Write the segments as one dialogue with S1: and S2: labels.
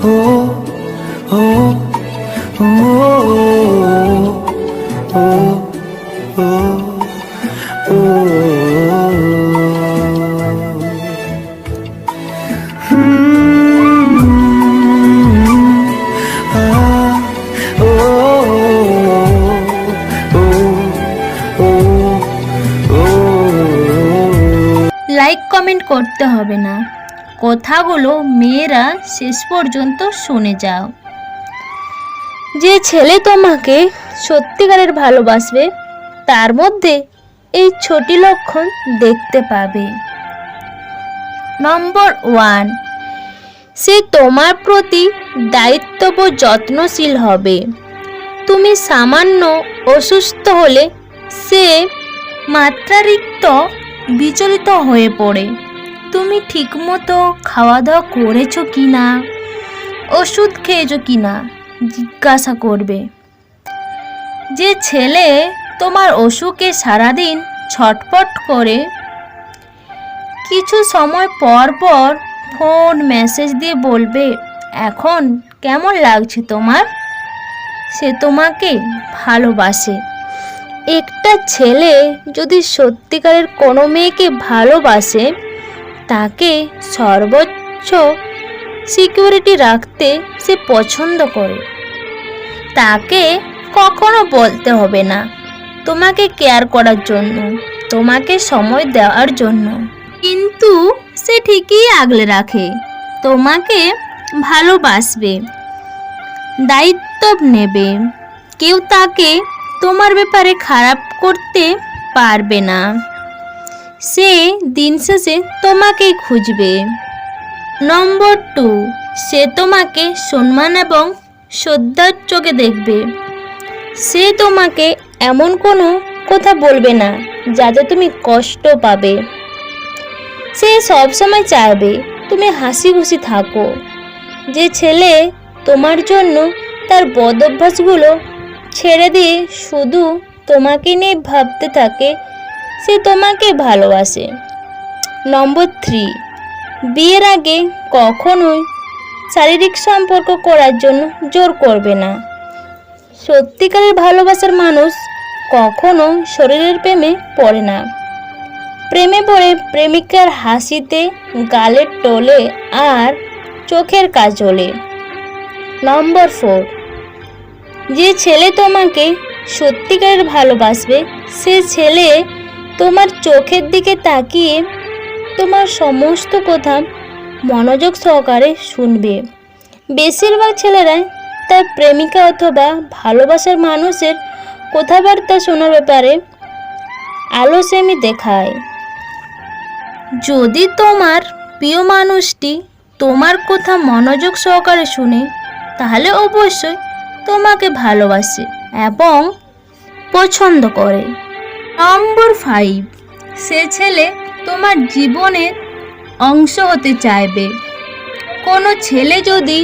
S1: Like comment করতে হবে না, কথাগুলো মেয়েরা শেষ পর্যন্ত শুনে যাও। যে ছেলে তোমাকে সত্যিকারের ভালোবাসবে তার মধ্যে এই ছোটি লক্ষণ দেখতে পাবে। নম্বর 1, সে তোমার প্রতি দায়িত্ববোধ যত্নশীল হবে। তুমি সামান্য অসুস্থ হলে সে মাত্রাতিরিক্ত বিচলিত হয়ে পড়ে। তুমি ঠিকমতো খাওয়া দাওয়া করেছো কি না, ওষুধ খেয়েছো কি না জিজ্ঞাসা করবে। যে ছেলে তোমার অসুখে সারাদিন ছটফট করে, কিছু সময় পর পর ফোন মেসেজ দিয়ে বলবে এখন কেমন লাগছে তোমার, সে তোমাকে ভালোবাসে। একটা ছেলে যদি সত্যিকারের কোনো মেয়েকে ভালোবাসে তাকে সর্বোচ্চ সিকিউরিটি রাখতে সে পছন্দ করে। তাকে কখনো বলতে হবে না তোমাকে কেয়ার করার জন্য, তোমাকে সময় দেওয়ার জন্য, কিন্তু সে ঠিকই আগলে রাখে, তোমাকে ভালোবাসবে, দায়িত্ব নেবে। কেউ তাকে তোমার ব্যাপারে খারাপ করতে পারবে না। সে দিন শেষে তোমাকেই খুঁজবে। নম্বর 2, সে তোমাকে সম্মান এবং শ্রদ্ধার চোখে দেখবে। সে তোমাকে এমন কোনো কথা বলবে না যাতে তুমি কষ্ট পাবে। সে সবসময় চাইবে তুমি হাসি খুশি থাকো। যে ছেলে তোমার জন্য তার বদ অভ্যাসগুলো ছেড়ে দিয়ে শুধু তোমাকে নিয়ে ভাবতে থাকে সে তোমাকে ভালোবাসে। নম্বর 3, বিয়ের আগে কখনোই শারীরিক সম্পর্ক করার জন্য জোর করবে না। সত্যিকারের ভালোবাসার মানুষ কখনো শরীরের প্রেমে পড়ে না। প্রেমে পড়ে প্রেমিকার হাসিতে, গালের টোলে আর চোখের কাজলে। নম্বর 4, যে ছেলে তোমাকে সত্যিকারের ভালোবাসবে সে ছেলে তোমার চোখের দিকে তাকিয়ে তোমার সমস্ত কথা মনোযোগ সহকারে শুনবে। বেশিরভাগ ছেলেরা তার প্রেমিকা অথবা ভালোবাসার মানুষের কথাবার্তা শোনার ব্যাপারে আলসেমি দেখায়। যদি তোমার প্রিয় মানুষটি তোমার কথা মনোযোগ সহকারে শুনে তাহলে অবশ্যই তোমাকে ভালোবাসে এবং পছন্দ করে। নম্বর 5, সে ছেলে তোমার জীবনের অংশ হতে চাইবে। কোনো ছেলে যদি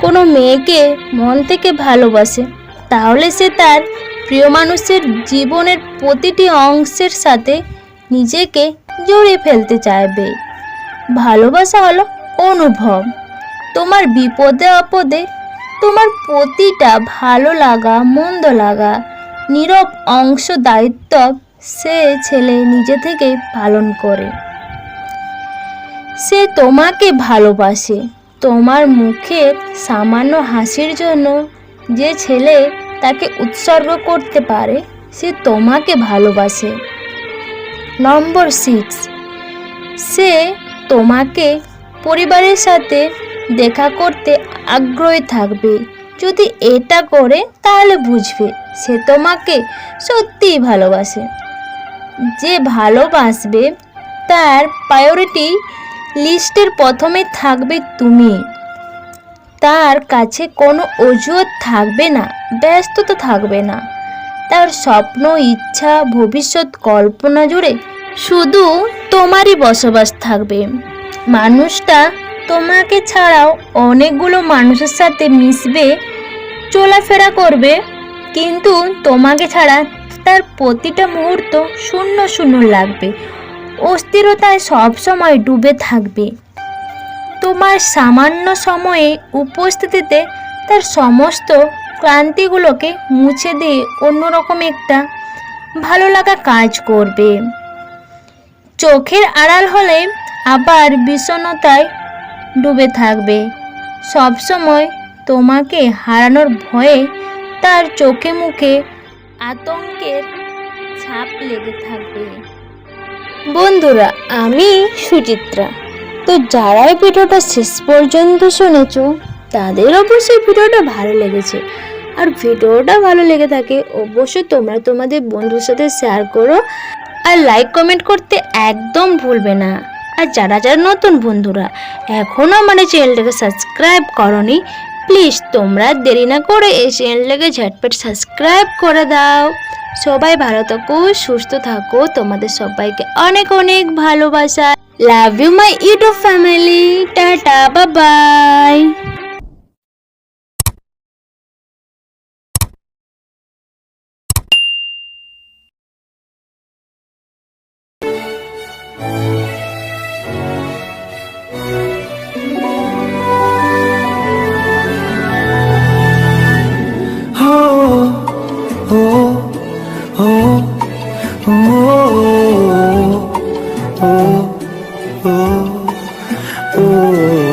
S1: কোনো মেয়েকে মন থেকে ভালোবাসে তাহলে সে তার প্রিয় মানুষের জীবনের প্রতিটি অংশের সাথে নিজেকে জড়িয়ে ফেলতে চাইবে। ভালোবাসা হলো অনুভব। তোমার বিপদে আপদে তোমার প্রতিটা ভালো লাগা মন্দ লাগা নীরব অংশ দায়িত্ব সে ছেলে নিজে থেকে পালন করে। সে তোমাকে ভালোবাসে। তোমার মুখের সামান্য হাসির জন্য যে ছেলে তাকে উৎসর্গ করতে পারে সে তোমাকে ভালোবাসে। নম্বর 6, সে তোমাকে পরিবারের সাথে দেখা করতে আগ্রহী থাকবে। যদি এটা করে তাহলে বুঝবে সে তোমাকে সত্যিই ভালোবাসে। যে ভালোবাসবে তার প্রায়োরিটি লিস্টের প্রথমে থাকবে তুমি। তার কাছে কোনো অজুহাত থাকবে না, ব্যস্ততা থাকবে না। তার স্বপ্ন, ইচ্ছা, ভবিষ্যৎ কল্পনা জুড়ে শুধু তোমারই বসবাস থাকবে। মানুষটা তোমাকে ছাড়াও অনেকগুলো মানুষের সাথে মিশবে, চলাফেরা করবে, কিন্তু তোমাকে ছাড়া তার প্রতিটা মুহূর্ত শূন্য শূন্য লাগবে, অস্থিরতায় সবসময় ডুবে থাকবে। তো তোমার সামান্য সময়ে উপস্থিতিতে তার সমস্ত ক্লান্তিগুলোকে মুছে দিয়ে অন্যরকম একটা ভালো লাগা কাজ করবে। চোখের আড়াল হলে আবার বিষণ্ণতায় ডুবে থাকবে। সবসময় তোমাকে হারানোর ভয়ে তার চোখে মুখে আতঙ্কের ছাপ লেগে থাকবে। বন্ধুরা, আমি সুচিত্রা। তো যারা এই ভিডিওটা শেষ পর্যন্ত শুনেছো তাদের অবশ্যই ভিডিওটা ভালো লেগেছে। আর ভিডিওটা ভালো লেগে থাকে অবশ্যই তোমরা তোমাদের বন্ধুর সাথে শেয়ার করো আর লাইক কমেন্ট করতে একদম ভুলবে না। আর যারা যারা নতুন বন্ধুরা এখনও আমার এই চ্যানেলটাকে সাবস্ক্রাইব করনি, প্লিজ তোমরা দেরি না করে এই চ্যানেলটাকে ঝটপট সাবস্ক্রাইব করে দাও। সবাই ভালো থাকো, সুস্থ থাকো, তোমাদের সবাইকে অনেক অনেক ভালোবাসা। Love you my YouTube family. Tata, bye bye.
S2: oh, oh, oh.